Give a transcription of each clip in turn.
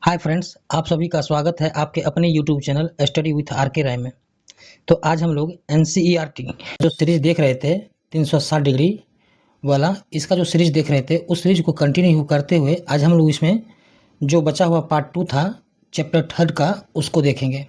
Hi friends, आप सभी का स्वागत है आपके अपने YouTube channel study with R K Rai में। तो आज हम लोग एनसीईआरटी जो सीरीज देख रहे थे 360 डिग्री वाला, इसका जो सीरीज देख रहे थे उस सीरीज को कंटिन्यू करते हुए आज हम लोग इसमें जो बचा हुआ पार्ट 2 था चैप्टर 3 का, उसको देखेंगे।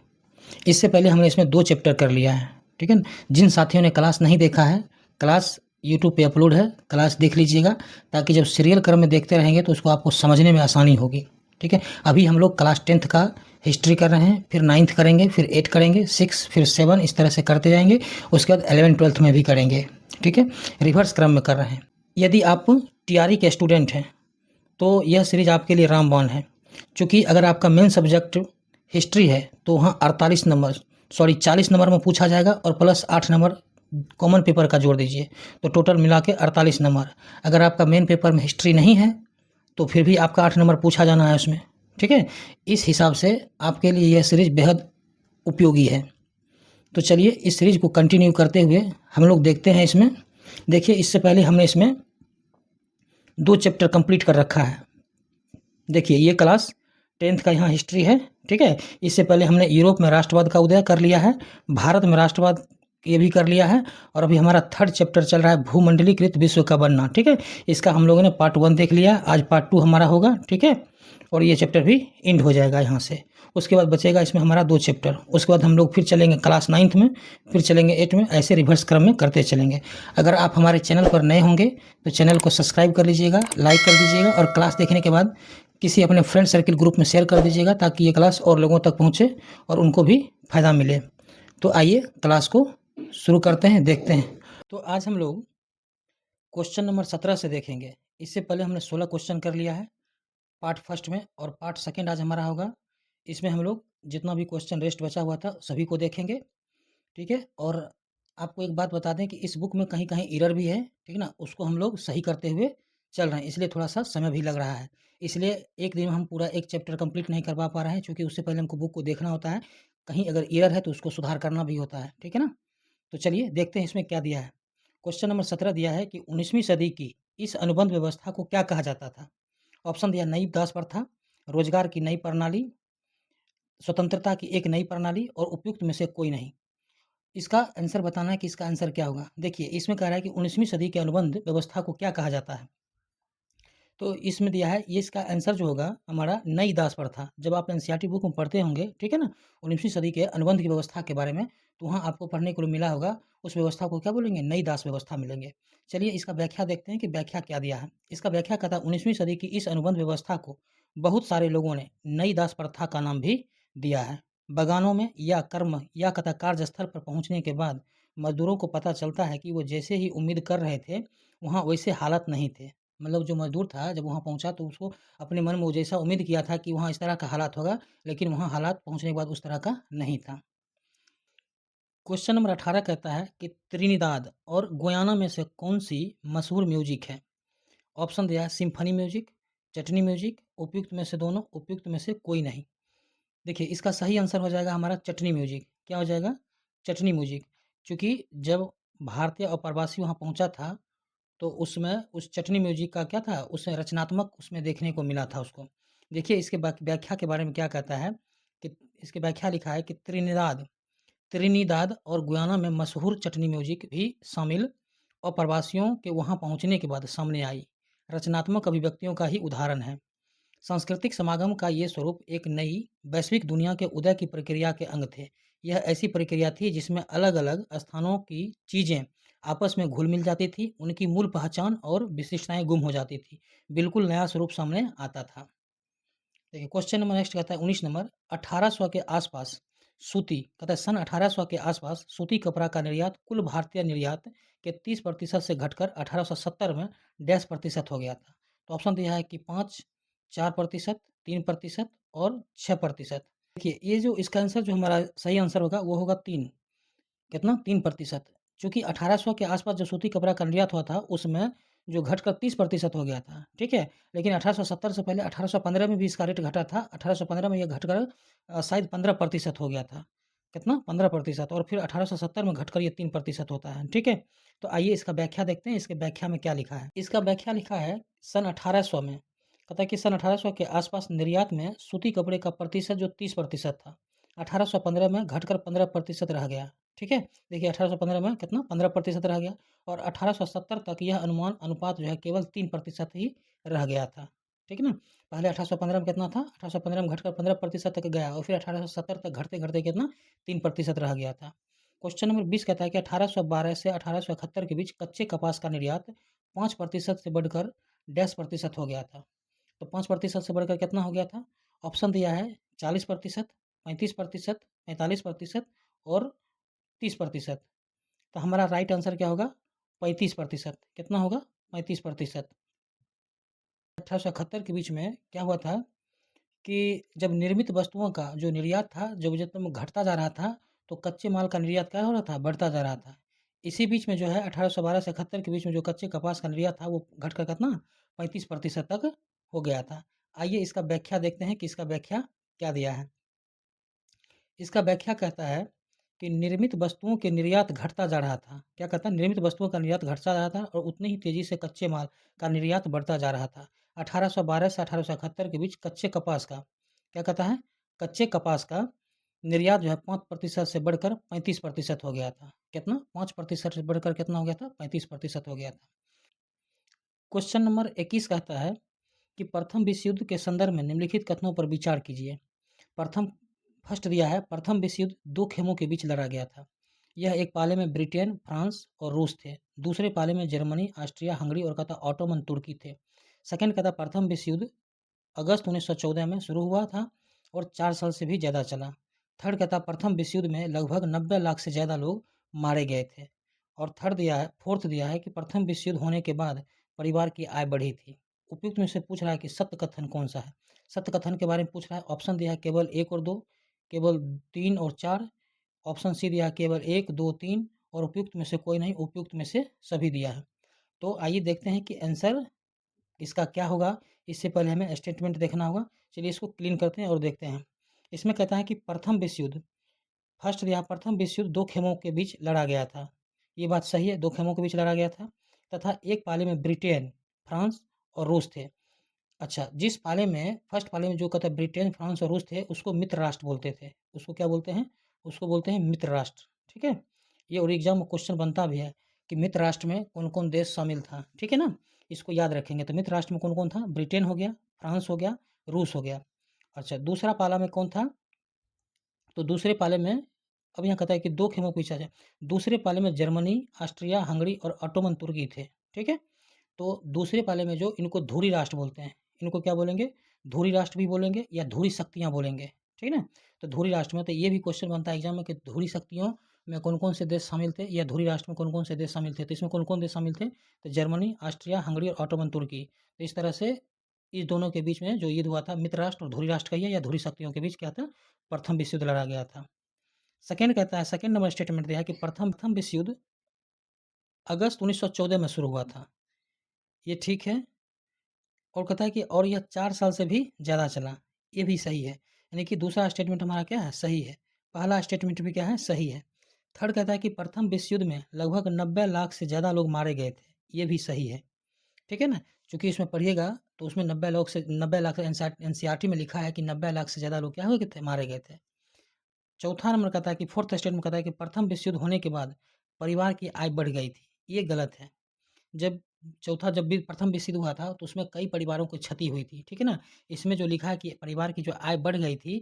इससे पहले हमने इसमें 2 चैप्टर कर लिया है, ठीक है ना। जिन साथियों ने क्लास नहीं देखा है, क्लास यूट्यूब पे अपलोड है, क्लास देख लीजिएगा ताकि जब सीरियल क्रम में देखते रहेंगे तो उसको आपको समझने में आसानी होगी, ठीक है। अभी हम लोग क्लास 10th का हिस्ट्री कर रहे हैं, फिर 9th करेंगे, फिर 8 करेंगे, 6 फिर 7, इस तरह से करते जाएंगे। उसके बाद 11th-12th में भी करेंगे, ठीक है। रिवर्स क्रम में कर रहे हैं। यदि आप टीआरई के स्टूडेंट हैं तो यह सीरीज आपके लिए रामबाण है, क्योंकि अगर आपका मेन सब्जेक्ट हिस्ट्री है तो वहाँ 40 नंबर में पूछा जाएगा और प्लस 8 नंबर कॉमन पेपर का जोड़ दीजिए, तो टोटल मिला के 48 नंबर। अगर आपका मेन पेपर में हिस्ट्री नहीं है तो फिर भी आपका 8 नंबर पूछा जाना है उसमें, ठीक है। इस हिसाब से आपके लिए यह सीरीज बेहद उपयोगी है। तो चलिए इस सीरीज को कंटिन्यू करते हुए हम लोग देखते हैं इसमें। देखिए, इससे पहले हमने इसमें 2 चैप्टर कंप्लीट कर रखा है। देखिए, ये क्लास 10th का यहाँ हिस्ट्री है, ठीक है। इससे पहले हमने यूरोप में राष्ट्रवाद का उदय कर लिया है, भारत में राष्ट्रवाद ये भी कर लिया है, और अभी हमारा 3rd चैप्टर चल रहा है भूमंडलीकृत विश्व का बनना, ठीक है। इसका हम लोगों ने पार्ट 1 देख लिया, आज पार्ट 2 हमारा होगा, ठीक है। और ये चैप्टर भी एंड हो जाएगा यहाँ से। उसके बाद बचेगा इसमें हमारा 2 चैप्टर। उसके बाद हम लोग फिर चलेंगे क्लास 9th में, फिर चलेंगे 8 में, ऐसे रिवर्स क्रम में करते चलेंगे। अगर आप हमारे चैनल पर नए होंगे तो चैनल को सब्सक्राइब कर लीजिएगा, लाइक कर दीजिएगा, और क्लास देखने के बाद किसी अपने फ्रेंड सर्किल ग्रुप में शेयर कर दीजिएगा ताकि ये क्लास और लोगों तक पहुँचे और उनको भी फ़ायदा मिले। तो आइए क्लास को शुरू करते हैं, देखते हैं। तो आज हम लोग क्वेश्चन नंबर 17 से देखेंगे। इससे पहले हमने 16 क्वेश्चन कर लिया है पार्ट फर्स्ट में, और पार्ट सेकंड आज हमारा होगा। इसमें हम लोग जितना भी क्वेश्चन रेस्ट बचा हुआ था सभी को देखेंगे, ठीक है। और आपको एक बात बता दें कि इस बुक में कहीं-कहीं एरर भी है, ठीक है ना? उसको हम लोग सही करते हुए चल रहे हैं, इसलिए थोड़ा-सा समय भी लग रहा है। इसलिए एक दिन में हम पूरा एक चैप्टर कंप्लीट नहीं करवा पा रहे हैं, क्योंकि उससे पहले हमको बुक को देखना होता है। कहीं अगर एरर है तो उसको सुधार करना भी होता है, ठीक है ना? तो चलिए देखते हैं इसमें क्या दिया है। क्वेश्चन नंबर 17 दिया है कि 19वीं सदी की इस अनुबंध व्यवस्था को क्या कहा जाता था? ऑप्शन दिया नई दास प्रथा, रोजगार की नई प्रणाली, स्वतंत्रता की एक नई प्रणाली, और उपयुक्त में से कोई नहीं। इसका आंसर बताना है कि इसका आंसर क्या होगा। देखिए, इसमें कह रहा है कि 19वीं सदी के अनुबंध व्यवस्था को क्या कहा जाता है। तो इसमें दिया है, ये इसका आंसर जो होगा हमारा नई दास प्रथा। जब आप एनसीईआरटी बुक में पढ़ते होंगे, ठीक है ना, 19वीं सदी के अनुबंध की व्यवस्था के बारे में, तो वहाँ आपको पढ़ने को मिला होगा, उस व्यवस्था को क्या बोलेंगे, नई दास व्यवस्था मिलेंगे। चलिए इसका व्याख्या देखते हैं कि व्याख्या क्या दिया है। इसका व्याख्या कहता है 19वीं सदी की इस अनुबंध व्यवस्था को बहुत सारे लोगों ने नई दास प्रथा का नाम भी दिया है। बगानों में या कर्म या कथा कार्यस्थल पर पहुँचने के बाद मजदूरों को पता चलता है कि वो जैसे ही उम्मीद कर रहे थे वहाँ वैसे हालात नहीं थे। मतलब जो मज़दूर था जब वहाँ पहुँचा तो उसको अपने मन में वो जैसा उम्मीद किया था कि वहाँ इस तरह का हालात होगा, लेकिन वहाँ हालात पहुँचने के बाद उस तरह का नहीं था। क्वेश्चन नंबर 18 कहता है कि त्रिनिदाद और गुयाना में से कौन-सी मशहूर म्यूज़िक है? ऑप्शन दिया है सिम्फनी म्यूज़िक, चटनी म्यूज़िक, उपयुक्त में से दोनों, उपयुक्त में से कोई नहीं। देखिए, इसका सही आंसर हो जाएगा हमारा चटनी म्यूज़िक। क्या हो जाएगा? चटनी म्यूज़िक। चूँकि जब भारतीय अप्रवासी वहाँ पहुँचा था तो उसमें उस चटनी म्यूज़िक का क्या था, उसमें रचनात्मक उसमें देखने को मिला था उसको। देखिए इसके व्याख्या के बारे में क्या कहता है कि इसकी व्याख्या लिखा है कि त्रिनिदाद और गुयाना में मशहूर चटनी म्यूज़िक भी शामिल अप्रवासियों के वहाँ पहुँचने के बाद सामने आई रचनात्मक अभिव्यक्तियों का ही उदाहरण है। सांस्कृतिक समागम का ये स्वरूप एक नई वैश्विक दुनिया के उदय की प्रक्रिया के अंग थे। यह ऐसी प्रक्रिया थी जिसमें अलग-अलग स्थानों की चीज़ें आपस में घुल-मिल जाती थी, उनकी मूल पहचान और विशिष्टताएँ गुम हो जाती थी। बिल्कुल नया स्वरूप सामने आता था। देखिए क्वेश्चन नंबर नेक्स्ट कहता है 19 नंबर 1800 के आसपास सूती कहता है सन 1800 के आसपास सूती कपड़ा का निर्यात कुल भारतीय निर्यात के 30% से घटकर 1870 में डैश प्रतिशत हो गया था। तो ऑप्शन दिया है कि 5, 4%, 3% और 6%। देखिए ये जो इसका आंसर जो हमारा सही आंसर होगा वो होगा 3। कितना? 3%। चूँकि 1800 के आसपास जो सूती कपड़ा का निर्यात हुआ था, उसमें जो घटकर 30% हो गया था, ठीक है? लेकिन 1870 से पहले 1815 में भी इसका रेट घटा था। 1815 में ये घटकर शायद 15% हो गया था। कितना? 15%, और फिर 1870 में घटकर ये 3% होता है, ठीक है? तो आइए इसका व्याख्या देखते हैं, इसके व्याख्या में क्या लिखा है। इसका व्याख्या लिखा है सन 1800 में कहता है कि सन 1800 के आसपास निर्यात में सूती कपड़े का प्रतिशत जो 30% था, 1815 में घटकर 15% रह गया। ठीक है? देखिए 1815 में कितना 15% रह गया और 1870 तक यह अनुपात जो है केवल 3% ही रह गया था। ठीक है ना? पहले 1815 में कितना था? 1815 में घटकर 15% तक गया और फिर 1870 तक घटते-घटते कितना 3% रह गया था। क्वेश्चन नंबर 20 कहता है कि 1812 से 1871 के बीच कच्चे कपास का निर्यात 5% से बढ़कर डैश प्रतिशत हो गया था। तो 5% से बढ़कर कितना हो गया था? ऑप्शन दिया है 40%, 35%, 45% और 30%। तो हमारा राइट आंसर क्या होगा? 35%। कितना होगा? 35%। 1871 के बीच में क्या हुआ था कि जब निर्मित वस्तुओं का जो निर्यात था, जब जब घटता जा रहा था, तो कच्चे माल का निर्यात क्या हो रहा था? बढ़ता जा रहा था। इसी बीच में जो है 1812 से 71 के बीच में जो कच्चे कपास का निर्यात था, वो घटकर कितना 35% तक हो गया था। आइए इसका व्याख्या देखते हैं कि इसका व्याख्या क्या दिया है। इसका व्याख्या कहता है कि निर्मित वस्तुओं के निर्यात घटता जा रहा था। क्या कहता है? निर्मित वस्तुओं का निर्यात घटता जा रहा था और उतनी ही तेज़ी से कच्चे माल का निर्यात बढ़ता जा रहा था। 1812 से 1871 के बीच कच्चे कपास का क्या कहता है? कच्चे कपास का निर्यात जो है 5% से बढ़कर 35% हो गया था। कितना? 5% से बढ़कर कितना हो गया था? 35% हो गया था। क्वेश्चन नंबर 21 कहता है कि प्रथम विश्व युद्ध के संदर्भ में निम्नलिखित कथनों पर विचार कीजिए। प्रथम फर्स्ट दिया है प्रथम विश्व युद्ध दो खेमों के बीच लड़ा गया था। यह एक पाले में ब्रिटेन, फ्रांस और रूस थे। दूसरे पाले में जर्मनी, ऑस्ट्रिया, हंगरी और कहता ऑटोमन तुर्की थे। सेकंड कहता प्रथम विश्व युद्ध अगस्त 1914 में शुरू हुआ था और 4 साल से भी ज़्यादा चला। थर्ड कहता प्रथम विश्व युद्ध में लगभग 90 लाख से ज़्यादा लोग मारे गए थे। और फोर्थ दिया है कि प्रथम विश्व युद्ध होने के बाद परिवार की आय बढ़ी थी। उपयुक्त में से पूछ रहा है कि सत्य कथन कौन सा है? सत्य कथन के बारे में पूछ रहा है। ऑप्शन दिया है केवल 1 और 2, केवल 3 और 4, ऑप्शन सी दिया है केवल 1, 2, 3 और उपयुक्त में से कोई नहीं, उपयुक्त में से सभी दिया है। तो आइए देखते हैं कि आंसर इसका क्या होगा। इससे पहले हमें स्टेटमेंट देखना होगा। चलिए इसको क्लीन करते हैं और देखते हैं। इसमें कहता है कि प्रथम विश्व युद्ध फर्स्ट दिया प्रथम विश्व युद्ध 2 खेमों के बीच लड़ा गया था। ये बात सही है, 2 खेमों के बीच लड़ा गया था तथा एक पाले में ब्रिटेन, फ्रांस और रूस थे। अच्छा, जिस पाले में फर्स्ट पाले में जो कहता है ब्रिटेन, फ्रांस और रूस थे, उसको मित्र राष्ट्र बोलते थे। उसको क्या बोलते हैं? उसको बोलते हैं मित्र राष्ट्र। ठीक है? ये और एग्जाम में क्वेश्चन बनता भी है कि मित्र राष्ट्र में कौन-कौन देश शामिल था। ठीक है ना? इसको याद रखेंगे। तो मित्र राष्ट्र में कौन-कौन था? ब्रिटेन हो गया, फ्रांस हो गया, रूस हो गया। अच्छा, दूसरा पाला में कौन था? तो दूसरे पाले में अब यहाँ कहता है कि 2 खेमों के बीच है। दूसरे पाले में जर्मनी, ऑस्ट्रिया, हंगरी और ऑटोमन तुर्की थे। ठीक है? तो दूसरे पाले में जो इनको धुरी राष्ट्र बोलते हैं। इनको क्या बोलेंगे? धुरी राष्ट्र भी बोलेंगे या धुरी शक्तियाँ बोलेंगे। ठीक है ना? तो धुरी राष्ट्र में तो ये भी क्वेश्चन बनता है एग्जाम में कि धुरी शक्तियों में कौन-कौन से देश शामिल थे या धुरी राष्ट्र में कौन-कौन से देश शामिल थे। तो इसमें कौन-कौन देश शामिल थे? तो जर्मनी, ऑस्ट्रिया, हंगरी और ऑटोमन तुर्की। तो इस तरह से इस दोनों के बीच में जो युद्ध हुआ था मित्र राष्ट्र और धुरी राष्ट्र कहिए या धुरी शक्तियों के बीच क्या था? प्रथम विश्व युद्ध लड़ा गया था। सेकंड कहता है सेकंड नंबर स्टेटमेंट दिया है कि प्रथम विश्व युद्ध अगस्त 1914 में शुरू हुआ था। ये ठीक है। और कहता है कि और यह 4 साल से भी ज़्यादा चला। ये भी सही है। यानी कि दूसरा स्टेटमेंट हमारा क्या है? सही है। पहला स्टेटमेंट भी क्या है? सही है। थर्ड कहता है कि प्रथम विश्व युद्ध में लगभग 90 लाख से ज़्यादा लोग मारे गए थे। ये भी सही है। ठीक है ना? चूँकि इसमें पढ़िएगा तो उसमें 90 लाख एनसीईआरटी में लिखा है कि 90 लाख से ज़्यादा लोग क्या हो गए थे? मारे गए थे। चौथा नंबर कहता है कि फोर्थ स्टेटमेंट कहता है कि प्रथम विश्व युद्ध होने के बाद परिवार की आय बढ़ गई थी। ये गलत है। जब जब भी प्रथम विश्व युद्ध हुआ था तो उसमें कई परिवारों को क्षति हुई थी। ठीक है ना? इसमें जो लिखा है कि परिवार की जो आय बढ़ गई थी,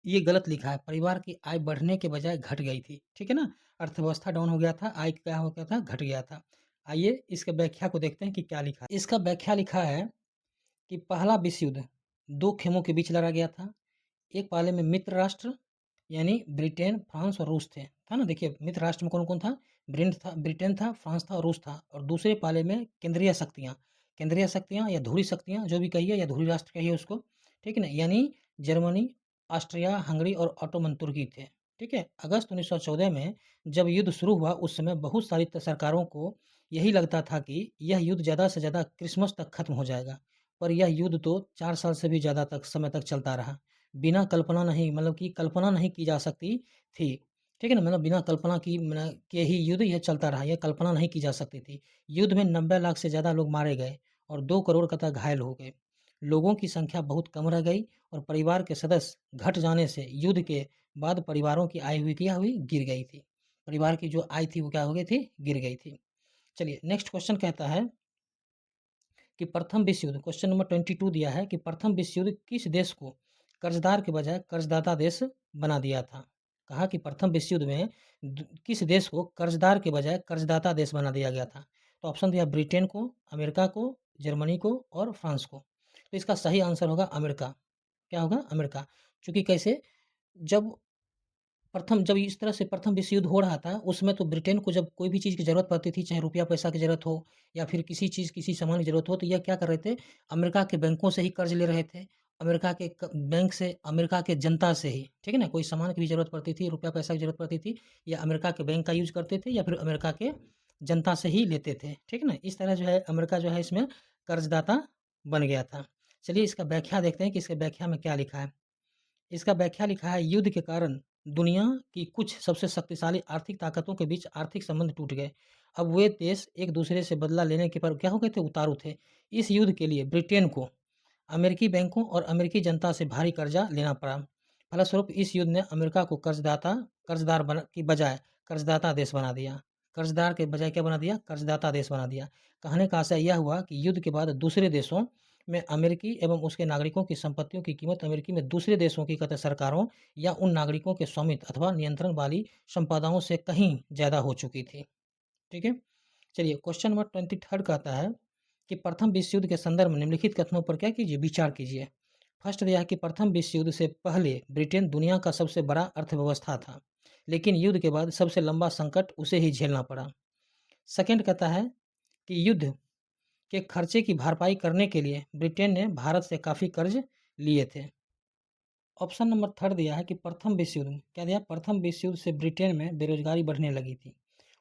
ये गलत लिखा है। परिवार की आय बढ़ने के बजाय घट गई थी। ठीक है ना? अर्थव्यवस्था डाउन हो गया था, आय क्या हो गया था? घट गया था। आइए इसके व्याख्या को देखते हैं कि क्या लिखा है। इसका व्याख्या लिखा है कि पहला विश्व युद्ध 2 खेमों के बीच लड़ा गया था। एक पाले में मित्र राष्ट्र यानी ब्रिटेन, फ्रांस और रूस थे। था ना? देखिए मित्र राष्ट्र में कौन-कौन था? ब्रिटेन था, फ्रांस था और रूस था और दूसरे पाले में केंद्रीय शक्तियाँ या धुरी शक्तियाँ जो भी कहिए या धुरी राष्ट्र कहिए उसको। ठीक है ना? यानी जर्मनी, ऑस्ट्रिया, हंगरी और ऑटोमन तुर्की थे। ठीक है? अगस्त 1914 में जब युद्ध शुरू हुआ उस समय बहुत सारी सरकारों को यही लगता था कि यह युद्ध ज़्यादा से ज़्यादा क्रिसमस तक खत्म हो जाएगा। पर यह युद्ध तो 4 साल से भी ज़्यादा समय तक चलता रहा। बिना कल्पना नहीं मतलब कि कल्पना नहीं की जा सकती थी। ठीक है ना? मतलब बिना कल्पना की के ही युद्ध यह चलता रहा, ये कल्पना नहीं की जा सकती थी। युद्ध में 90 लाख से ज़्यादा लोग मारे गए और 2 करोड़ कतः घायल हो गए। लोगों की संख्या बहुत कम रह गई और परिवार के सदस्य घट जाने से युद्ध के बाद परिवारों की आय हुई क्या हुई गिर गई थी। परिवार की जो आय थी वो क्या हो गई थी गिर गई थी। चलिए नेक्स्ट क्वेश्चन कहता है कि प्रथम विश्व युद्ध, क्वेश्चन नंबर 22 दिया है कि प्रथम विश्व युद्ध किस देश को कर्जदार के बजाय कर्जदाता देश बना दिया था। कहा कि प्रथम विश्व युद्ध में किस देश को कर्जदार के बजाय कर्जदाता देश बना दिया गया था। तो ऑप्शन दिया ब्रिटेन को, अमेरिका को, जर्मनी को और फ्रांस को। तो इसका सही आंसर होगा अमेरिका। क्या होगा? अमेरिका। चूंकि कैसे, जब इस तरह से प्रथम विश्व युद्ध हो रहा था, उसमें तो ब्रिटेन को जब कोई भी चीज़ की ज़रूरत पड़ती थी, चाहे रुपया पैसा की ज़रूरत हो या फिर किसी चीज़, किसी सामान की ज़रूरत हो, तो यह क्या कर रहे थे, अमेरिका के बैंकों से ही कर्ज ले रहे थे। अमेरिका के बैंक से, अमेरिका के जनता से ही, ठीक है ना? कोई सामान की भी ज़रूरत पड़ती थी, रुपया पैसा की ज़रूरत पड़ती थी, या अमेरिका के बैंक का यूज़ करते थे या फिर अमेरिका के जनता से ही लेते थे, ठीक है ना? इस तरह जो है अमेरिका जो है इसमें कर्जदाता बन गया था। चलिए इसका व्याख्या देखते हैं कि इसके व्याख्या में क्या लिखा है। इसका व्याख्या लिखा है, युद्ध के कारण दुनिया की कुछ सबसे शक्तिशाली आर्थिक ताकतों के बीच आर्थिक संबंध टूट गए। अब वे देश एक दूसरे से बदला लेने के पर क्या हो गए थे, उतारू थे। इस युद्ध के लिए ब्रिटेन को अमेरिकी बैंकों और अमेरिकी जनता से भारी कर्जा लेना पड़ा। फलस्वरूप इस युद्ध ने अमेरिका को की बजाय कर्जदाता देश बना दिया। कर्जदार के बजाय क्या बना दिया, कर्जदाता देश बना दिया। कहने का आशय यह हुआ कि युद्ध के बाद दूसरे देशों में अमेरिकी एवं उसके नागरिकों की संपत्तियों की कीमत अमेरिकी में दूसरे देशों की कहते सरकारों या उन नागरिकों के स्वामित्व अथवा नियंत्रण वाली संपदाओं से कहीं ज़्यादा हो चुकी थी। ठीक है। चलिए क्वेश्चन नंबर 23 कहता है कि प्रथम विश्व युद्ध के संदर्भ में निम्नलिखित कथनों पर क्या कीजिए, विचार कीजिए। फर्स्ट दिया है कि प्रथम विश्व युद्ध से पहले ब्रिटेन दुनिया का सबसे बड़ा अर्थव्यवस्था था, लेकिन युद्ध के बाद सबसे लंबा संकट उसे ही झेलना पड़ा। सेकंड कहता है कि युद्ध के खर्चे की भरपाई करने के लिए ब्रिटेन ने भारत से काफ़ी कर्ज लिए थे। ऑप्शन नंबर थर्ड दिया है कि प्रथम विश्व युद्ध, क्या दिया, प्रथम विश्व युद्ध से ब्रिटेन में बेरोजगारी बढ़ने लगी थी।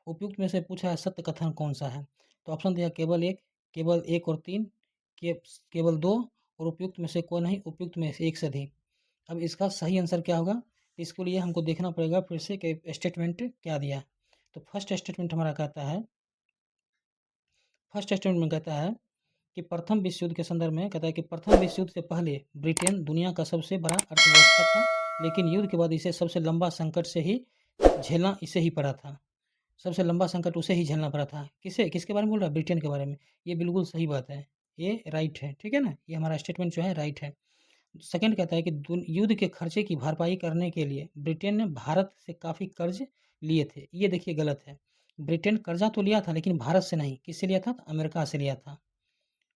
उपयुक्त में से पूछा है सत्य कथन कौन सा है। तो ऑप्शन दिया केवल एक और तीन, केवल दो, और उपयुक्त में से कोई नहीं, उपयुक्त में से एक से अधिक। अब इसका सही आंसर क्या होगा, इसके लिए हमको देखना पड़ेगा फिर से कि स्टेटमेंट क्या दिया है। तो फर्स्ट स्टेटमेंट हमारा कहता है, फर्स्ट स्टेटमेंट में कहता है कि प्रथम विश्व युद्ध के संदर्भ में कहता है कि प्रथम विश्व युद्ध से पहले ब्रिटेन दुनिया का सबसे बड़ा अर्थव्यवस्था था, लेकिन युद्ध के बाद इसे सबसे लंबा संकट से ही झेलना इसे ही पड़ा था। सबसे लंबा संकट उसे ही झेलना पड़ा था। किसके बारे में बोल रहा है, ब्रिटेन के बारे में। ये बिल्कुल सही बात है, ये राइट है, ठीक है ना, ये हमारा स्टेटमेंट जो है राइट है। सेकंड कहता है कि युद्ध के खर्चे की भरपाई करने के लिए ब्रिटेन ने भारत से काफ़ी कर्ज लिए थे। ये देखिए गलत है। ब्रिटेन कर्जा तो लिया था लेकिन भारत से नहीं, किससे लिया था, अमेरिका से लिया था।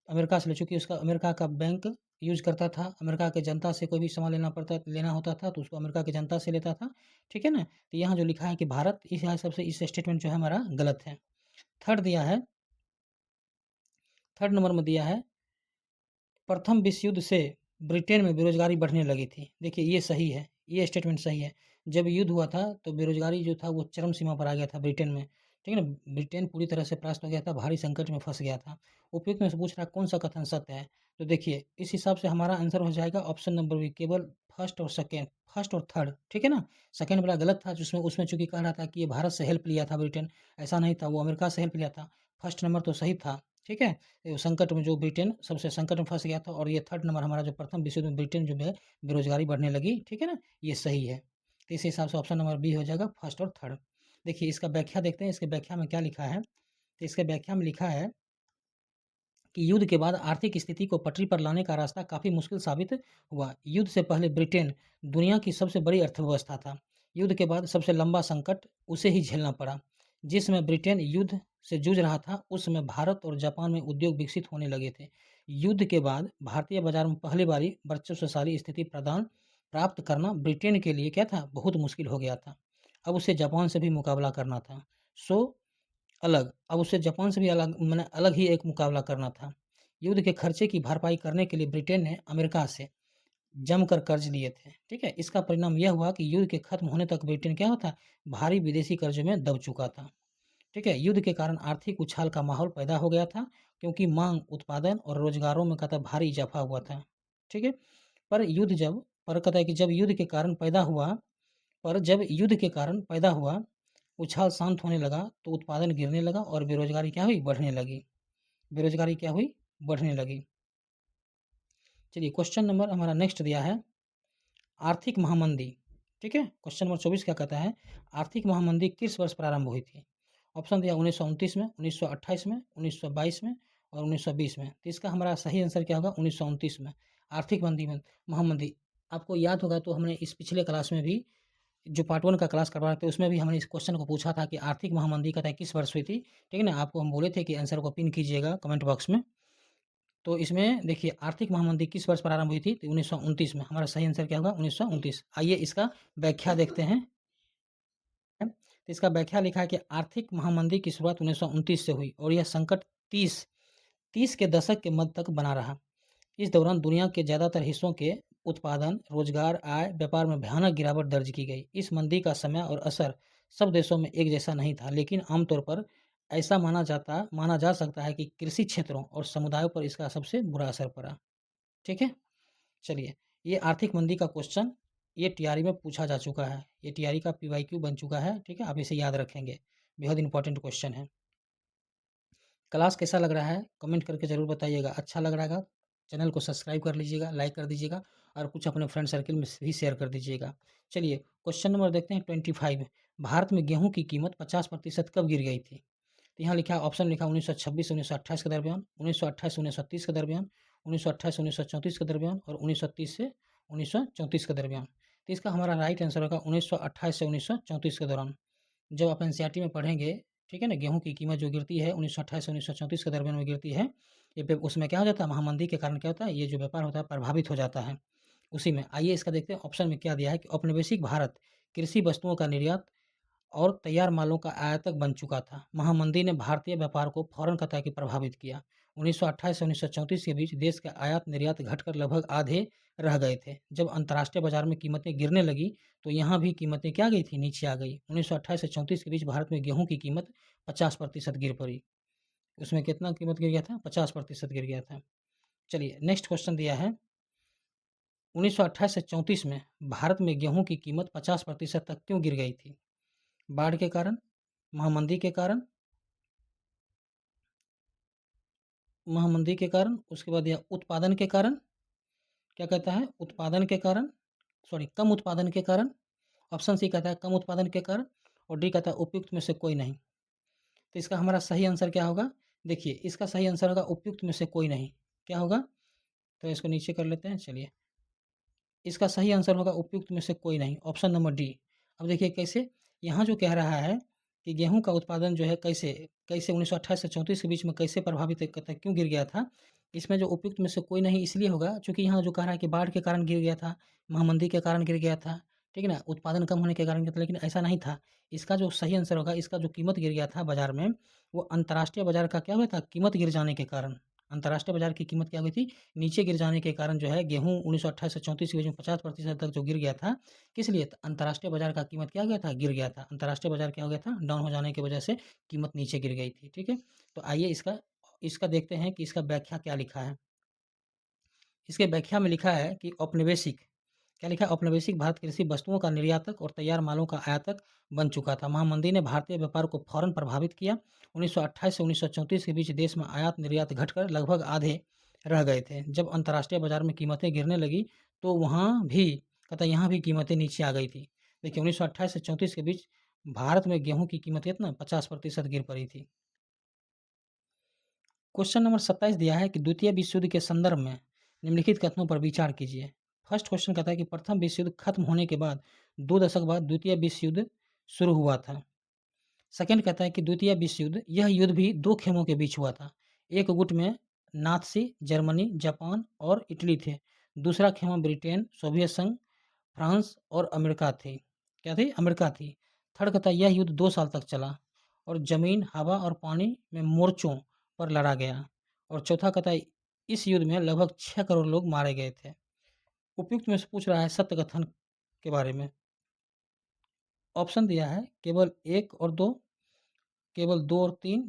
अमेरिका से ले, चूँकि उसका अमेरिका का बैंक यूज़ करता था, अमेरिका के जनता से कोई भी सामान लेना होता था तो उसको अमेरिका की जनता से लेता था, ठीक है ना? तो यहाँ जो लिखा है कि भारत, इस हिसाब से इस स्टेटमेंट जो है हमारा गलत है। थर्ड दिया है, थर्ड नंबर में दिया है, प्रथम विश्व युद्ध से ब्रिटेन में बेरोज़गारी बढ़ने लगी थी। देखिए ये सही है, ये स्टेटमेंट सही है। जब युद्ध हुआ था तो बेरोज़गारी जो था वो चरम सीमा पर आ गया था ब्रिटेन में, ठीक है ना? ब्रिटेन पूरी तरह से परास्त हो गया था, भारी संकट में फँस गया था। उपयुक्त में से पूछ रहा है कौन सा कथन सत्य है? तो देखिए इस हिसाब से हमारा आंसर हो जाएगा ऑप्शन नंबर बी, केवल फर्स्ट और थर्ड, ठीक है ना? सेकंड वाला गलत था, जिसमें उसमें चूँकि कह रहा था कि ये भारत से हेल्प लिया था ब्रिटेन, ऐसा नहीं था, वो अमेरिका से हेल्प लिया था। फर्स्ट नंबर तो सही था, ठीक है? संकट में जो ब्रिटेन सबसे संकट में फँस गया था, और ये थर्ड नंबर हमारा जो प्रथम विश्व युद्ध में ब्रिटेन जो है बेरोज़गारी बढ़ने लगी, ठीक है ना? ये सही है। तो इस हिसाब से ऑप्शन नंबर बी हो जाएगा फर्स्ट और थर्ड। देखिए इसका व्याख्या देखते हैं, इसके व्याख्या में क्या लिखा है। तो इसके व्याख्या में लिखा है कि युद्ध के बाद आर्थिक स्थिति को पटरी पर लाने का रास्ता काफ़ी मुश्किल साबित हुआ। युद्ध से पहले ब्रिटेन दुनिया की सबसे बड़ी अर्थव्यवस्था था। युद्ध के बाद सबसे लंबा संकट उसे ही झेलना पड़ा। जिस समय ब्रिटेन युद्ध से जूझ रहा था, उस समय भारत और जापान में उद्योग विकसित होने लगे थे। युद्ध के बाद भारतीय बाजार में पहली बारी वर्चस्वशाली स्थिति प्राप्त करना ब्रिटेन के लिए क्या था, बहुत मुश्किल हो गया था। अब उसे जापान से भी मुकाबला करना था। सो अब उसे जापान से भी अलग ही एक मुकाबला करना था। युद्ध के खर्चे की भरपाई करने के लिए ब्रिटेन ने अमेरिका से जमकर कर्ज लिए थे, ठीक है? इसका परिणाम यह हुआ कि युद्ध के खत्म होने तक ब्रिटेन क्या होता, भारी विदेशी कर्जों में दब चुका था, ठीक है? युद्ध के कारण आर्थिक उछाल का माहौल पैदा हो गया था, क्योंकि मांग, उत्पादन और रोजगारों में कहता भारी इजाफा हुआ था, ठीक है? पर कहता है कि जब युद्ध के कारण पैदा हुआ उछाल शांत होने लगा तो उत्पादन गिरने लगा और बेरोजगारी क्या हुई, बढ़ने लगी। बेरोजगारी क्या हुई, बढ़ने लगी। चलिए क्वेश्चन नंबर हमारा नेक्स्ट दिया है आर्थिक महामंदी। ठीक है, क्वेश्चन नंबर 24 क्या कहता है, आर्थिक महामंदी किस वर्ष प्रारंभ हुई थी? ऑप्शन दिया 1929 में, 1928 में, 1922 में और 1920 में। तो इसका हमारा सही आंसर क्या होगा? 1929 में। आर्थिक मंदी में महामंदी आपको याद होगा तो हमने इस पिछले क्लास में भी जो पार्ट 1 का क्लास करवा रहे थे उसमें भी हमने इस क्वेश्चन को पूछा था कि आर्थिक महामंदी कहता है किस वर्ष हुई थी। ठीक है ना, आपको हम बोले थे कि आंसर को पिन कीजिएगा कमेंट बॉक्स में। तो इसमें देखिए आर्थिक महामंदी किस वर्ष प्रारंभ हुई थी? तो 1929 में। हमारा सही आंसर क्या होगा? 1929। आइए इसका व्याख्या देखते हैं। तो इसका व्याख्या लिखा है कि आर्थिक महामंदी की शुरुआत 1929 से हुई और यह संकट 30 के दशक के मध्य तक बना रहा। इस दौरान दुनिया के ज़्यादातर हिस्सों के उत्पादन, रोजगार, आय, व्यापार में भयानक गिरावट दर्ज की गई। इस मंदी का समय और असर सब देशों में एक जैसा नहीं था, लेकिन आमतौर पर ऐसा माना जा सकता है कि कृषि क्षेत्रों और समुदायों पर इसका सबसे बुरा असर पड़ा। ठीक है, चलिए ये आर्थिक मंदी का क्वेश्चन ये टीआरई में पूछा जा चुका है, ये टीआरई का पीवाईक्यू बन चुका है। ठीक है, आप इसे याद रखेंगे, बेहद इंपॉर्टेंट क्वेश्चन है। क्लास कैसा लग रहा है कमेंट करके ज़रूर बताइएगा। अच्छा लग रहा है चैनल को सब्सक्राइब कर लीजिएगा, लाइक कर दीजिएगा और कुछ अपने फ्रेंड सर्किल में भी शेयर कर दीजिएगा। चलिए क्वेश्चन नंबर देखते हैं 25। भारत में गेहूं की कीमत 50% कब गिर गई थी? तो यहाँ लिखा ऑप्शन लिखा 1926 से 1928 के दरमियान, 1928 से 1930 के दरमियान, 1928 से 1934 के दरमियान और 1930 से 1934 के दरमियान। तो इसका हमारा राइट आंसर होगा 1928 से 1934 के दौरान। जब आप एनसीईआरटी में पढ़ेंगे, ठीक है ना, गेहूं की कीमत जो गिरती है 1928 से 1934 के दरमियान में गिरती है। ये उसमें क्या हो जाता है, महामंदी के कारण क्या होता है, ये जो व्यापार होता है प्रभावित हो जाता है उसी में। आइए इसका देखते हैं ऑप्शन में क्या दिया है कि औपनिवेशिक भारत कृषि वस्तुओं का निर्यात और तैयार मालों का आयातक बन चुका था। महामंदी ने भारतीय व्यापार को फौरन कतई कि प्रभावित किया। 1928 से 1934 के बीच देश के आयात निर्यात घटकर लगभग आधे रह गए थे। जब अंतर्राष्ट्रीय बाजार में कीमतें गिरने लगी तो यहाँ भी कीमतें क्या गई थी, नीचे आ गई। 1928 से 34 के बीच भारत में गेहूं की कीमत 50% गिर पड़ी। उसमें कितना कीमत गिर गया था? 50% गिर गया था। चलिए नेक्स्ट क्वेश्चन दिया है 1928 से 34 में भारत में गेहूं की कीमत 50% तक क्यों गिर गई थी? बाढ़ के कारण, महामंदी के कारण, उसके बाद यह उत्पादन के कारण, क्या कहता है, उत्पादन के कारण, सॉरी कम उत्पादन के कारण। ऑप्शन सी कहता है कम उत्पादन के कारण और डी कहता है उपयुक्त में से कोई नहीं। तो इसका हमारा सही आंसर क्या होगा? देखिए इसका सही आंसर होगा उपयुक्त में से कोई नहीं। क्या होगा? तो इसको नीचे कर लेते हैं। चलिए इसका सही आंसर होगा उपयुक्त में से कोई नहीं, ऑप्शन नंबर डी। अब देखिए कैसे, यहाँ जो कह रहा है कि गेहूं का उत्पादन जो है कैसे कैसे 1928 से 34 के बीच में कैसे प्रभावित कहता है, क्यों गिर गया था? इसमें जो उपयुक्त में से कोई नहीं इसलिए होगा चूँकि यहाँ जो कह रहा है कि बाढ़ के कारण गिर गया था, महामंदी के कारण गिर गया था, ठीक है ना? उत्पादन कम होने के कारण गिरा था, लेकिन ऐसा नहीं था। इसका जो सही आंसर होगा, इसका जो कीमत गिर गया था बाज़ार में, वो अंतर्राष्ट्रीय बाज़ार का क्या हुआ था, कीमत गिर जाने के कारण। अंतर्राष्ट्रीय बाज़ार की कीमत क्या हुई थी? नीचे गिर जाने के कारण जो है गेहूँ 1928 से 34 के बीच में 50% तक जो गिर गया था, किस लिए? तो अंतर्राष्ट्रीय बाज़ार का कीमत क्या हो गया था? गिर गया था। अंतर्राष्ट्रीय बाज़ार क्या हो गया था? डाउन हो जाने की वजह से कीमत नीचे गिर गई थी, ठीक है? तो आइए इसका इसका देखते हैं कि इसका व्याख्या क्या लिखा है। इसके व्याख्या में लिखा है कि औपनिवेशिक, क्या लिखा है? औपनिवेशिक भारत कृषि वस्तुओं का निर्यातक और तैयार मालों का आयातक बन चुका था। महामंदी ने भारतीय व्यापार को फौरन प्रभावित किया। 1928 से 1934 के बीच देश में आयात निर्यात घटकर लगभग आधे रह गए थे। जब अंतर्राष्ट्रीय बाजार में कीमतें गिरने लगी तो वहाँ भी कहता यहाँ भी कीमतें नीचे आ गई थी। देखिए 1928 से 34 के बीच भारत में गेहूं की कीमत कितना 50% गिर पड़ी थी। क्वेश्चन नंबर 27 दिया है कि द्वितीय विश्व युद्ध के संदर्भ में निम्नलिखित कथनों पर विचार कीजिए। फर्स्ट क्वेश्चन कहता है कि प्रथम विश्व युद्ध खत्म होने के बाद 2 दशक बाद द्वितीय विश्व युद्ध शुरू हुआ था। सेकंड कहता है कि द्वितीय विश्व युद्ध, यह युद्ध भी 2 खेमों के बीच हुआ था। एक गुट में नात्सी जर्मनी, जापान और इटली थे। दूसरा खेमा ब्रिटेन, सोवियत संघ, फ्रांस और अमेरिका थी। क्या थी? अमेरिका थी। थर्ड कहता है यह युद्ध 2 साल तक चला और ज़मीन, हवा और पानी में मोर्चों पर लड़ा गया। और चौथा कहता है इस युद्ध में लगभग 6 करोड़ लोग मारे गए थे। उपयुक्त में से पूछ रहा है सत्य कथन के बारे में। ऑप्शन दिया है केवल 1 और 2, केवल 2 और 3,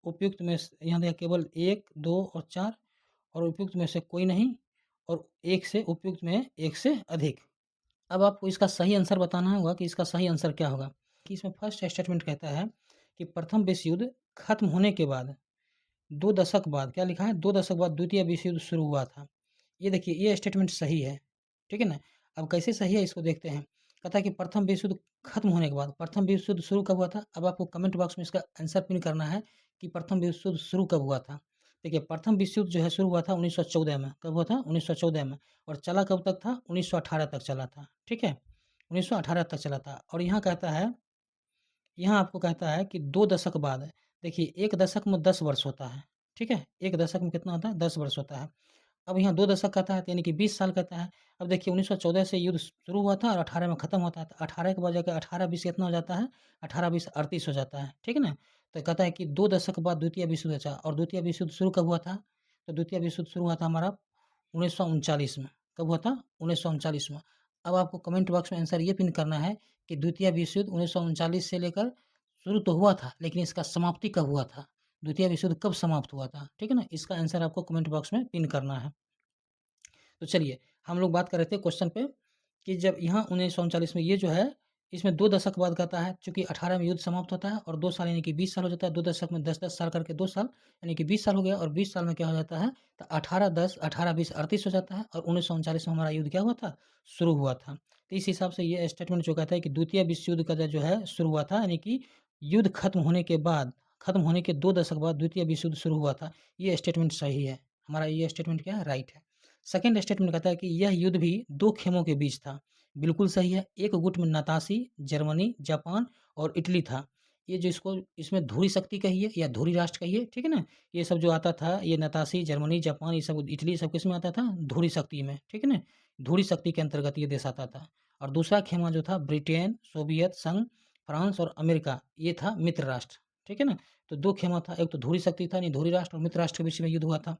उपयुक्त में यहाँ दिया केवल 1, 2 और 4 और उपयुक्त में से कोई नहीं, और 1 से उपयुक्त में 1 से अधिक। अब आपको इसका सही आंसर बताना होगा कि इसका सही आंसर क्या होगा। कि इसमें फर्स्ट स्टेटमेंट कहता है कि प्रथम विश्व युद्ध खत्म होने के बाद 2 दशक बाद, क्या लिखा है? 2 दशक बाद द्वितीय विश्व युद्ध शुरू हुआ था। ये देखिए ये स्टेटमेंट सही है, ठीक है ना? अब कैसे सही है इसको देखते हैं। कहता है कि प्रथम विश्व युद्ध खत्म होने के बाद प्रथम विश्व युद्ध शुरू कब हुआ था? अब आपको कमेंट बॉक्स में इसका आंसर पिन करना है कि प्रथम विश्व युद्ध शुरू कब हुआ था? देखिए प्रथम विश्व युद्ध जो है शुरू हुआ था 1914 में। कब हुआ था? 1914 में। और चला कब तक था? 1918 तक चला था, ठीक है? 1918 तक चला था और यहाँ कहता है, यहाँ आपको कहता है कि 2 दशक बाद, देखिए 1 दशक में 10 वर्ष होता है, ठीक है? 1 दशक में कितना होता है? 10 वर्ष होता है। अब यहाँ 2 दशक कहता है तो यानी कि 20 साल कहता है। अब देखिए 1914 से युद्ध शुरू हुआ था और 18 में खत्म होता है, तो 18 के बाद जाके 18-20 कितना हो जाता है? 18-20 38 हो जाता है, ठीक है ना? तो कहता है कि 2 दशक बाद द्वितीय विश्व युद्ध अच्छा और द्वितीय विश्व युद्ध शुरू कब हुआ था? तो द्वितीय विश्व युद्ध शुरू हुआ था हमारा 1939 में। कब हुआ था? 1939 में। अब आपको कमेंट बॉक्स में आंसर ये पिन करना है कि द्वितीय विश्व युद्ध 1939 से लेकर शुरू तो हुआ था, लेकिन इसका समाप्ति कब हुआ था? द्वितीय विश्व युद्ध कब समाप्त हुआ था? ठीक है ना? इसका आंसर आपको कमेंट बॉक्स में पिन करना है। तो चलिए, हम लोग बात कर रहे थे क्वेश्चन पे कि जब यहाँ 1939 में ये जो है, इसमें 2 दशक बाद कहता है, चूँकि 18 में युद्ध समाप्त होता है और 2 साल यानी कि 20 साल हो जाता है, 2 दशक में 10-10 साल करके 2 साल, यानी कि 20 साल हो गया और 20 साल में क्या हो जाता है, तो 18-10, 18-20, 38 हो जाता है और 1939 में हमारा युद्ध क्या हुआ था? शुरू हुआ था। तो इस हिसाब से ये स्टेटमेंट जो कहता है कि द्वितीय विश्व युद्ध का जो है शुरू हुआ था, यानी कि युद्ध खत्म होने के बाद, खत्म होने के 2 दशक बाद द्वितीय विश्व युद्ध शुरू हुआ था। ये स्टेटमेंट सही है। हमारा ये स्टेटमेंट क्या है? राइट है। सेकंड स्टेटमेंट कहता है कि यह युद्ध भी 2 खेमों के बीच था। बिल्कुल सही है। एक गुट में नताशी, जर्मनी, जापान और इटली था। ये जो इसको इसमें धुरी शक्ति कहिए या धुरी राष्ट्र कहिए, ठीक है ना? ये सब जो आता था, ये नताशी, जर्मनी, जापान, ये सब इटली सब किसमें आता था? धुरी शक्ति में, ठीक है ना? धुरी शक्ति के अंतर्गत ये देश आता था। और दूसरा खेमा जो था ब्रिटेन, सोवियत संघ, फ्रांस और अमेरिका, ये था मित्र राष्ट्र, ठीक है ना? तो 2 खेमा था, एक तो धुरी शक्ति था यानी धुरी राष्ट्र और मित्र राष्ट्र के बीच में युद्ध हुआ था।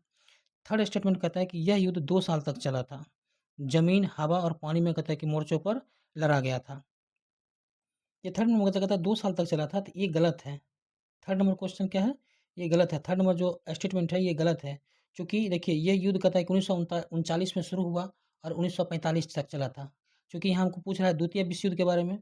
थर्ड स्टेटमेंट कहता है कि यह युद्ध 2 साल तक चला था। ज़मीन, हवा और पानी में कहता है कि मोर्चों पर लड़ा गया था। ये थर्ड नंबर कहता है 2 साल तक चला था, तो ये गलत है। थर्ड नंबर क्वेश्चन क्या है? ये गलत है। थर्ड नंबर जो स्टेटमेंट है ये गलत है। चूँकि देखिए ये युद्ध कहता है कि 1939 में शुरू हुआ और 1945 तक चला था। चूँकि यहाँ हमको पूछ रहा है द्वितीय विश्व युद्ध के बारे में।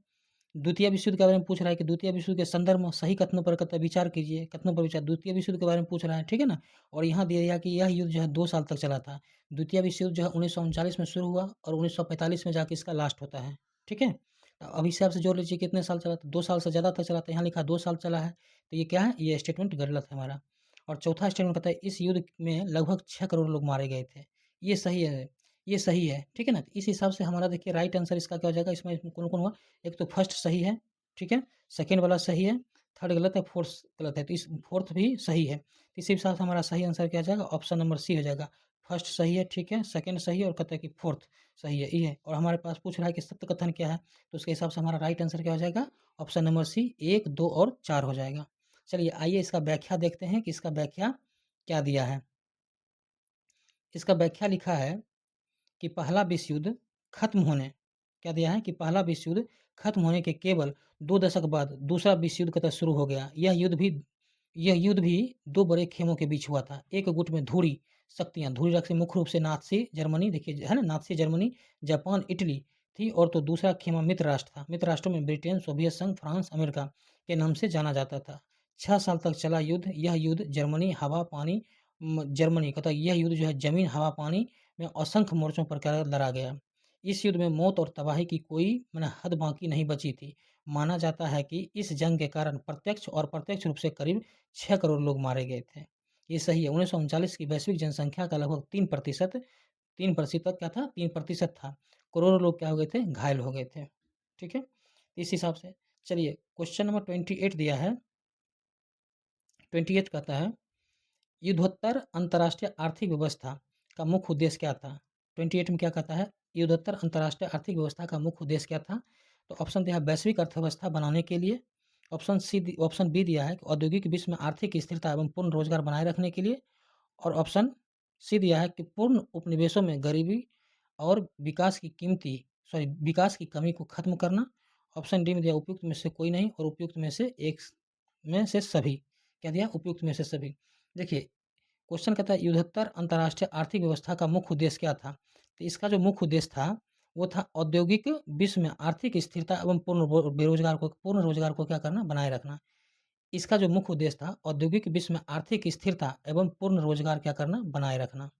द्वितीय विश्व युद्ध के बारे में पूछ रहा है कि द्वितीय विश्व युद्ध के संदर्भ में सही कथनों पर कहता है विचार कीजिए, कथनों पर विचार द्वितीय विश्व युद्ध के बारे में पूछ रहा है, ठीक है ना? और यहाँ दिया गया कि यह युद्ध जो है 2 साल तक चला था। द्वितीय विश्व युद्ध जो है 1939 में शुरू हुआ और 1945 में जाके इसका लास्ट होता है, ठीक है? अब हिसाब से जोड़ लीजिए कितने साल चला था? 2 साल से ज़्यादा तक चला था, यहाँ लिखा 2 साल चला है, तो ये क्या है? ये स्टेटमेंट गलत है हमारा। और चौथा स्टेटमेंट कहता है इस युद्ध में लगभग 6 करोड़ लोग मारे गए थे। ये सही है, ये सही है, ठीक है ना? इस हिसाब से हमारा देखिए राइट आंसर इसका क्या हो जाएगा? इसमें कौन-कौन हुआ? एक तो फर्स्ट सही है, ठीक है? सेकंड वाला सही है, थर्ड गलत है, फोर्थ गलत है, तो इस फोर्थ भी सही है। तो इसी हिसाब से हमारा सही आंसर क्या आ जाएगा? ऑप्शन नंबर सी हो जाएगा। फर्स्ट सही है, ठीक है, सेकंड सही है और कहता है कि फोर्थ सही है, ये है। और हमारे पास पूछ रहा है कि सत्य कथन क्या है? तो उसके हिसाब से हमारा राइट आंसर क्या हो जाएगा? ऑप्शन नंबर सी 1, 2 और 4 हो जाएगा। चलिए आइए इसका व्याख्या देखते हैं कि इसका व्याख्या क्या दिया है। इसका व्याख्या लिखा है कि पहला विश्व युद्ध खत्म होने, क्या दिया है कि पहला विश्व युद्ध खत्म होने के केवल 2 दशक बाद दूसरा विश्व युद्ध कहता है शुरू हो गया। यह युद्ध भी 2 बड़े खेमों के बीच हुआ था। एक गुट में धुरी शक्तियाँ, धुरी रक्त से मुख्य रूप से नाज़ी जर्मनी, देखिए है ना, नाज़ी जर्मनी, जापान, इटली थी और तो दूसरा खेमा मित्र राष्ट्र था। मित्र राष्ट्रों में ब्रिटेन, सोवियत संघ, फ्रांस, अमेरिका के नाम से जाना जाता था। 6 साल तक चला युद्ध। यह युद्ध जर्मनी, हवा, पानी जर्मनी कहता है यह युद्ध जो है ज़मीन, हवा, पानी में असंख्य मोर्चों पर क्या लड़ा गया। इस युद्ध में मौत और तबाही की कोई माने हद बाकी नहीं बची थी। माना जाता है कि इस जंग के कारण प्रत्यक्ष और अप्रत्यक्ष रूप से करीब 6 करोड़ लोग मारे गए थे। ये सही है। 1939 की वैश्विक जनसंख्या का लगभग 3% 3% क्या था? 3% था। करोड़ों लोग क्या हो गए थे? घायल हो गए थे। ठीक है? इस हिसाब से चलिए क्वेश्चन नंबर 28 दिया है। 28 कहता है युद्धोत्तर अंतर्राष्ट्रीय आर्थिक व्यवस्था का मुख्य उद्देश्य क्या था? 28 में क्या कहता है? युद्धोत्तर अंतर्राष्ट्रीय आर्थिक व्यवस्था का मुख्य उद्देश्य क्या था? तो ऑप्शन दिया है वैश्विक अर्थव्यवस्था बनाने के लिए, ऑप्शन बी दिया है कि औद्योगिक विश्व में आर्थिक स्थिरता एवं पूर्ण रोजगार बनाए रखने के लिए, और ऑप्शन सी दिया है कि पूर्ण उपनिवेशों में गरीबी और विकास की कमी को खत्म करना। ऑप्शन डी में दिया उपयुक्त में से कोई नहीं और उपयुक्त में से एक में से सभी। क्या दिया? उपयुक्त में से सभी। देखिए क्वेश्चन कहता है युद्धोत्तर अंतर्राष्ट्रीय आर्थिक व्यवस्था का मुख्य उद्देश्य क्या था? तो इसका जो मुख्य उद्देश्य था वो था औद्योगिक विश्व में आर्थिक स्थिरता एवं पूर्ण रोजगार को क्या करना? बनाए रखना। इसका जो मुख्य उद्देश्य था औद्योगिक विश्व में आर्थिक स्थिरता एवं पूर्ण रोजगार क्या करना? बनाए रखना।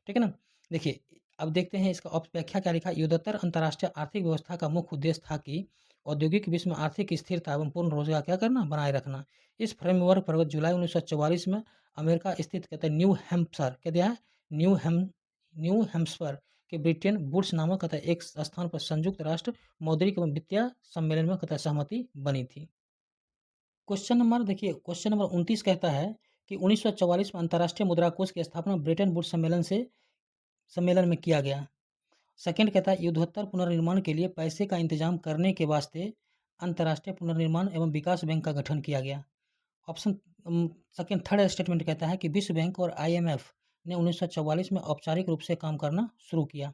ठीक है ना? देखिए अब देखते हैं इसका व्याख्या क्या लिखा। युद्धोत्तर अंतर्राष्ट्रीय आर्थिक व्यवस्था का मुख्य उद्देश्य था कि औद्योगिक विश्व में आर्थिक स्थिरता एवं पूर्ण रोजगार क्या करना, बनाए रखना। इस फ्रेमवर्क पर जुलाई 1944 में अमेरिका स्थित कहते हैं न्यू हैम्पशर, क्या दिया है, न्यू हैम्पशर के ब्रिटेन वुड्स नामक कहते हैं एक स्थान पर संयुक्त राष्ट्र मौद्रिक एवं वित्तीय सम्मेलन में कहते हैं सहमति बनी थी। क्वेश्चन नंबर देखिए, क्वेश्चन नंबर 29 कहता है कि 1944 में अंतर्राष्ट्रीय मुद्रा कोष की स्थापना ब्रेटन वुड्स सम्मेलन में किया गया। सेकंड कहता है युद्धोत्तर पुनर्निर्माण के लिए पैसे का इंतजाम करने के वास्ते अंतर्राष्ट्रीय पुनर्निर्माण एवं विकास बैंक का गठन किया गया। ऑप्शन सेकंड थर्ड स्टेटमेंट कहता है कि विश्व बैंक और आईएमएफ ने 1944 में औपचारिक रूप से काम करना शुरू किया।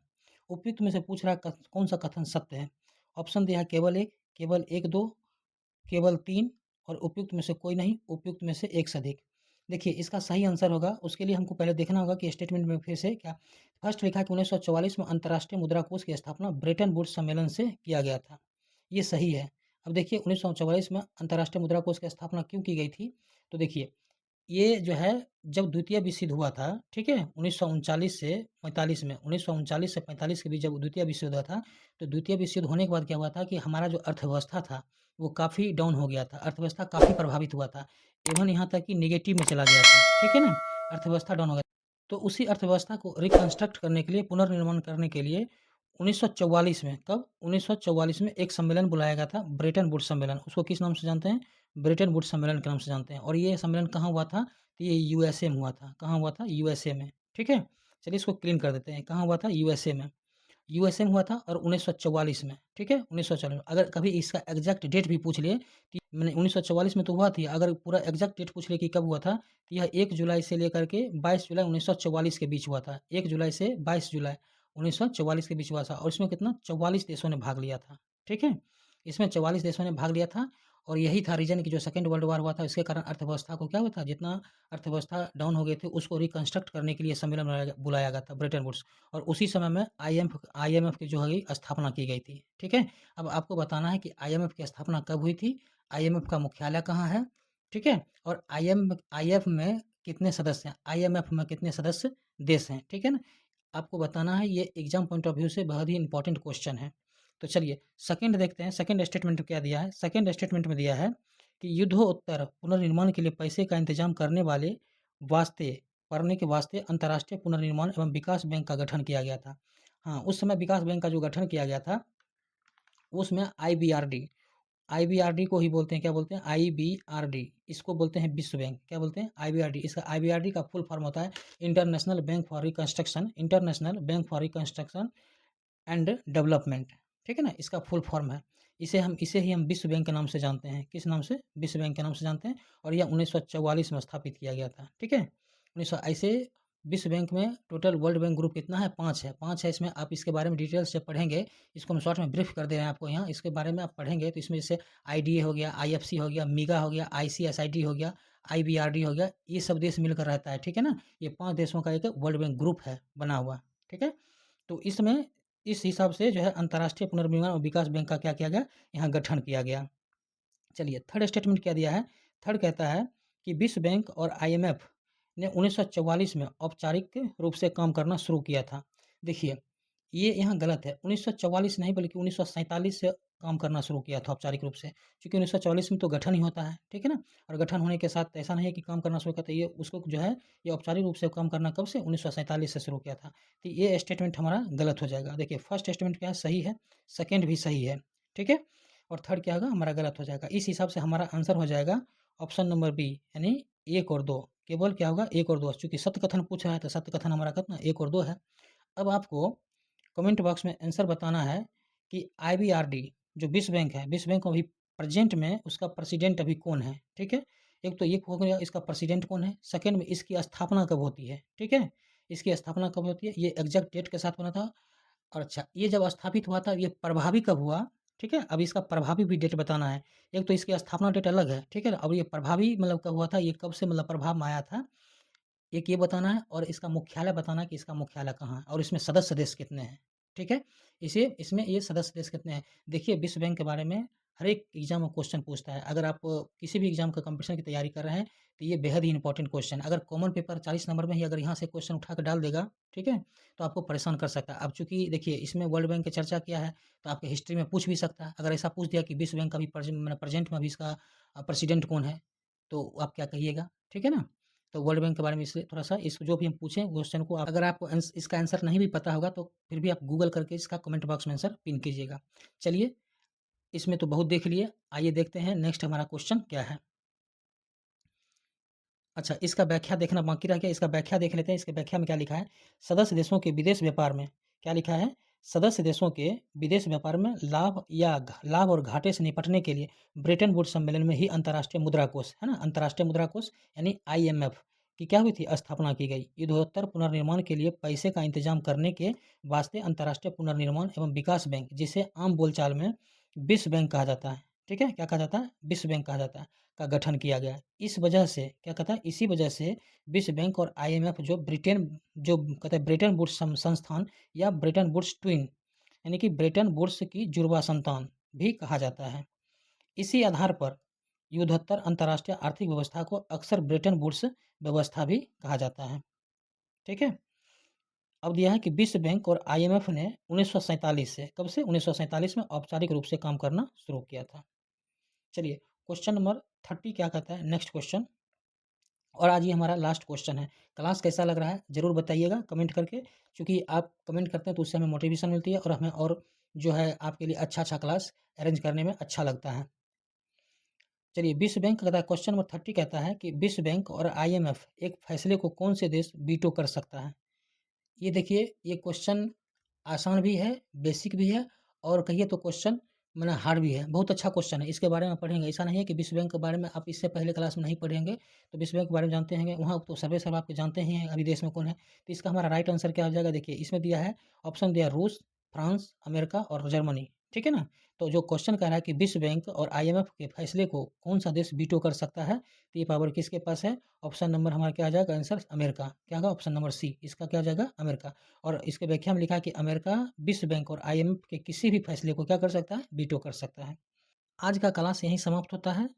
उपयुक्त में से पूछ रहा है कौन सा कथन सत्य है। ऑप्शन दिया है केवल एक दो, केवल 3 और उपयुक्त में से कोई नहीं, उपयुक्त में से एक से अधिक। देखिए इसका सही आंसर होगा, उसके लिए हमको पहले देखना होगा कि स्टेटमेंट में फिर से क्या। फर्स्ट लिखा है कि 1944 में अंतर्राष्ट्रीय मुद्रा कोष की स्थापना ब्रेटन वुड्स सम्मेलन से किया गया था, ये सही है। अब देखिए 1944 में अंतर्राष्ट्रीय मुद्रा कोष की स्थापना क्यों की गई थी, तो देखिए ये जो है जब द्वितीय विश्व युद्ध हुआ था, ठीक है, 1939 से 45 में, 1939 से 45 के बीच जब द्वितीय विश्व युद्ध हुआ था, तो द्वितीय विश्व युद्ध होने के बाद क्या हुआ था कि हमारा जो अर्थव्यवस्था था वो काफ़ी डाउन हो गया था, अर्थव्यवस्था काफ़ी प्रभावित हुआ था, इवन यहाँ तक कि नेगेटिव में चला गया था, ठीक है ना, अर्थव्यवस्था डाउन हो गया। तो उसी अर्थव्यवस्था को रिकंस्ट्रक्ट करने के लिए, पुनर्निर्माण करने के लिए 1944 में, कब, 1944 में एक सम्मेलन बुलाया गया था, ब्रेटन वुड्स सम्मेलन। उसको किस नाम से जानते हैं, ब्रेटन वुड्स सम्मेलन के नाम से जानते हैं। और ये सम्मेलन कहाँ हुआ था, तो ये यूएसए में हुआ था। कहाँ हुआ था, यूएसए में, ठीक है। चलिए इसको क्लीन कर देते हैं, कहाँ हुआ था, यूएसए में, यूएसए में हुआ था और 1944 में, ठीक है, 1944 में। अगर कभी इसका एग्जैक्ट डेट भी पूछ लिए कि मैंने 1944 में तो हुआ थी, अगर पूरा एग्जैक्ट डेट पूछ ले कि कब हुआ था, तो यह 1 जुलाई से लेकर के 22 जुलाई 1944 के बीच हुआ था। 1 जुलाई से 22 जुलाई 1944 के बीच हुआ था और इसमें कितना 44 देशों ने भाग लिया था, ठीक है। इसमें 44 देशों ने भाग लिया था और यही था रीज़न कि जो सेकंड वर्ल्ड वॉर हुआ था, इसके कारण अर्थव्यवस्था को क्या हुआ था, जितना अर्थव्यवस्था डाउन हो गए थे उसको रिकंस्ट्रक्ट करने के लिए सम्मेलन बुलाया गया था, ब्रेटन वुड्स। और उसी समय में आईएमएफ की जो है स्थापना की गई थी, ठीक है। अब आपको बताना है कि आईएमएफ की स्थापना कब हुई थी, आईएमएफ का मुख्यालय कहाँ है, ठीक है, और आईएफ में कितने सदस्य हैं, आईएमएफ में कितने सदस्य देश हैं, ठीक है ना। आपको बताना है, ये एग्जाम पॉइंट ऑफ व्यू से बहुत ही इंपॉर्टेंट क्वेश्चन है। तो चलिए सेकंड देखते हैं, सेकंड स्टेटमेंट में क्या दिया है। सेकंड स्टेटमेंट में दिया है कि युद्धोत्तर पुनर्निर्माण के लिए पैसे का इंतजाम वास्ते करने के वास्ते अंतर्राष्ट्रीय पुनर्निर्माण एवं विकास बैंक का गठन किया गया था। हाँ, उस समय विकास बैंक का जो गठन किया गया था उसमें आईबीआरडी को ही बोलते हैं, क्या बोलते हैं, आईबीआरडी, इसको बोलते हैं विश्व बैंक, क्या बोलते हैं, आईबीआरडी। इसका आईबीआरडी का फुल फॉर्म होता है international bank for reconstruction, international bank for reconstruction and development, ठीक है ना, इसका फुल फॉर्म है। इसे ही हम विश्व बैंक के नाम से जानते हैं, किस नाम से, विश्व बैंक के नाम से जानते हैं। और यह 1944 में स्थापित किया गया था, ठीक है, 1900। ऐसे विश्व बैंक में टोटल वर्ल्ड बैंक ग्रुप कितना है, 5 है, 5 है। इसमें आप इसके बारे में डिटेल से पढ़ेंगे, इसको हम शॉर्ट में ब्रीफ कर दे रहे हैं आपको यहाँ, इसके बारे में आप पढ़ेंगे तो इसमें जैसे आईडीए हो गया, आईएफसी हो गया, मीगा हो गया, आईसीएसआईडी हो गया, आईबीआरडी हो गया, ये सब देश मिलकर रहता है, ठीक है ना। ये 5 देशों का एक वर्ल्ड बैंक ग्रुप है बना हुआ, ठीक है। तो इसमें इस हिसाब से जो है अंतर्राष्ट्रीय पुनर्निर्माण और विकास बैंक का क्या किया गया, यहाँ गठन किया गया। चलिए थर्ड स्टेटमेंट क्या दिया है। थर्ड कहता है कि विश्व बैंक और आईएमएफ ने 1944 में औपचारिक रूप से काम करना शुरू किया था। देखिए ये यहाँ गलत है, 1944 नहीं बल्कि 1947 से काम करना शुरू किया था औपचारिक रूप से, क्योंकि 1944 में तो गठन ही होता है, ठीक है ना। और गठन होने के साथ ऐसा नहीं है कि काम करना शुरू करते, ये उसको जो है ये औपचारिक रूप से काम करना कब से, 1947 से शुरू किया था। तो ये स्टेटमेंट हमारा गलत हो जाएगा। देखिए फर्स्ट स्टेटमेंट क्या है, सही है, सेकेंड भी सही है, ठीक है, और थर्ड क्या होगा, हमारा गलत हो जाएगा। इस हिसाब से हमारा आंसर हो जाएगा ऑप्शन नंबर बी, यानी 1 और 2, केवल क्या होगा 1 और 2, चूँकि सत्य कथन पूछा है तो सत्य कथन हमारा कितना, 1 और 2 है। अब आपको कमेंट बॉक्स में आंसर बताना है कि आईबीआरडी जो विश्व बैंक है, विश्व बैंक अभी प्रेजेंट में उसका प्रेसिडेंट अभी कौन है, ठीक है। एक तो ये हो गया इसका प्रेसिडेंट कौन है, सेकंड में इसकी स्थापना कब होती है, ठीक है, इसकी स्थापना कब होती है, ये एग्जैक्ट डेट के साथ बना था। और अच्छा ये जब स्थापित हुआ था ये प्रभावी कब हुआ, ठीक है, अब इसका प्रभावी भी डेट बताना है। एक तो इसकी स्थापना डेट अलग है, ठीक है, और ये प्रभावी मतलब कब हुआ था, ये कब से मतलब प्रभाव में आया था, एक ये बताना है। और इसका मुख्यालय बताना है कि इसका मुख्यालय कहाँ है और इसमें सदस्य देश कितने हैं, ठीक है। इसे इसमें ये सदस्य देश कितने हैं। देखिए विश्व बैंक के बारे में हर एक एग्ज़ाम में क्वेश्चन पूछता है। अगर आप किसी भी एग्ज़ाम का कॉम्पिटिशन की तैयारी कर रहे हैं, तो ये बेहद ही इंपॉर्टेंट क्वेश्चन है। अगर कॉमन पेपर 40 नंबर में ही अगर यहाँ से क्वेश्चन उठा के डाल देगा, ठीक है? तो आपको परेशान कर सकता है। अब चूँकि देखिए इसमें वर्ल्ड बैंक की चर्चा किया है, तो आपके हिस्ट्री में पूछ भी सकता है। अगर ऐसा पूछ दिया कि विश्व बैंक का भी प्रेज़ेंट में अभी इसका प्रेसिडेंट कौन है? तो आप क्या कहिएगा? ठीक है ना? तो वर्ल्ड बैंक के बारे में इसलिए थोड़ा-सा इस जो भी हम पूछें क्वेश्चन को अगर आपको इसका आंसर नहीं भी पता होगा, तो फिर भी आप गूगल करके इसका कमेंट बॉक्स में आंसर पिन कीजिएगा। चलिए, इसमें तो बहुत देख लिए, आइए देखते हैं नेक्स्ट हमारा क्वेश्चन क्या है। अच्छा, इसका व्याख्या देखना बाकी रह गया, इसका व्याख्या देख लेते हैं। इसके व्याख्या में क्या लिखा है? सदस्य देशों के विदेश व्यापार में क्या लिखा है? सदस्य देशों के विदेश व्यापार में लाभ और घाटे से निपटने के लिए ब्रेटन वुड्स सम्मेलन में ही अंतर्राष्ट्रीय मुद्रा कोष, है ना? अंतर्राष्ट्रीय मुद्रा कोष यानी आईएमएफ की क्या हुई थी? स्थापना की गई। युद्धोत्तर पुनर्निर्माण के लिए पैसे का इंतजाम करने के वास्ते अंतर्राष्ट्रीय पुनर्निर्माण एवं विकास बैंक, जिसे आम बोलचाल में विश्व बैंक कहा जाता है, ठीक है? क्या कहा जाता है? विश्व बैंक कहा जाता है, का गठन किया गया। इस वजह से क्या कहता है? इसी वजह से विश्व बैंक और आईएमएफ जो कहते हैं ब्रेटन वुड्स संस्थान या ब्रेटन वुड्स ट्विन यानी कि ब्रेटन वुड्स की जुड़वा संतान भी कहा जाता है। इसी आधार पर युद्धोत्तर अंतर्राष्ट्रीय आर्थिक व्यवस्था को अक्सर ब्रेटन वुड्स व्यवस्था भी कहा जाता है। ठीक है? अब दिया है कि विश्व बैंक और आईएमएफ ने 1947 से कब से? 1947 में औपचारिक रूप से काम करना शुरू किया था। चलिए, क्वेश्चन नंबर 30 क्या कहता है? नेक्स्ट क्वेश्चन और आज ये हमारा लास्ट क्वेश्चन है। क्लास कैसा लग रहा है ज़रूर बताइएगा कमेंट करके, क्योंकि आप कमेंट करते हैं तो उससे हमें मोटिवेशन मिलती है और हमें और जो है आपके लिए अच्छा क्लास अरेंज करने में अच्छा लगता है। चलिए, विश्व बैंक कहता है, क्वेश्चन नंबर 30 कहता है कि विश्व बैंक और आईएमएफ एक फैसले को कौन से देश वीटो कर सकता है? ये देखिए, ये क्वेश्चन आसान भी है, बेसिक भी है और कहिए तो क्वेश्चन माने हार्ड भी है। बहुत अच्छा क्वेश्चन है, इसके बारे में पढ़ेंगे। ऐसा नहीं है कि विश्व बैंक के बारे में आप इससे पहले क्लास में नहीं पढ़े होंगे, तो विश्व बैंक के बारे में जानते होंगे। वहाँ तो सर्वे आप जानते ही हैं अभी देश में कौन है। तो इसका हमारा राइट आंसर क्या हो जाएगा? देखिए, इसमें दिया है ऑप्शन दिया रूस, फ्रांस, अमेरिका और जर्मनी। ठीक है ना? तो जो क्वेश्चन कह रहा है कि विश्व बैंक और आईएमएफ के फैसले को कौन-सा देश वीटो कर सकता है? तो ये पावर किसके पास है? ऑप्शन नंबर हमारा क्या आ जाएगा आंसर? अमेरिका। क्या होगा? ऑप्शन नंबर सी, इसका क्या हो जाएगा? अमेरिका। और इसके व्याख्या में लिखा है कि अमेरिका विश्व बैंक और आईएमएफ के किसी भी फैसले को क्या कर सकता है? वीटो कर सकता है। आज का क्लास यहीं समाप्त होता है।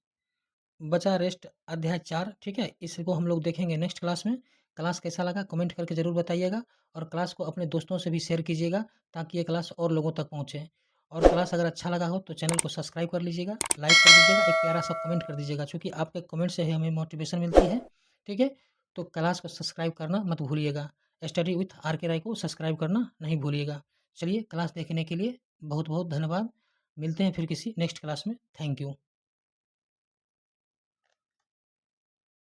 बचा रेस्ट अध्याय 4, ठीक है? इसको हम लोग देखेंगे नेक्स्ट क्लास में। क्लास कैसा लगा कमेंट करके ज़रूर बताइएगा और क्लास को अपने दोस्तों से भी शेयर कीजिएगा ताकि ये क्लास और लोगों तक पहुँचे। और क्लास अगर अच्छा लगा हो तो चैनल को सब्सक्राइब कर लीजिएगा, लाइक कर दीजिएगा, एक प्यारा सा कमेंट कर दीजिएगा क्योंकि आपके कमेंट से ही हमें मोटिवेशन मिलती है, ठीक है? तो क्लास को सब्सक्राइब करना मत भूलिएगा। Study with R K. राय को सब्सक्राइब करना नहीं भूलिएगा। चलिए, क्लास देखने के लिए बहुत-बहुत धन्यवाद। मिलते हैं फिर किसी नेक्स्ट क्लास में। Thank you.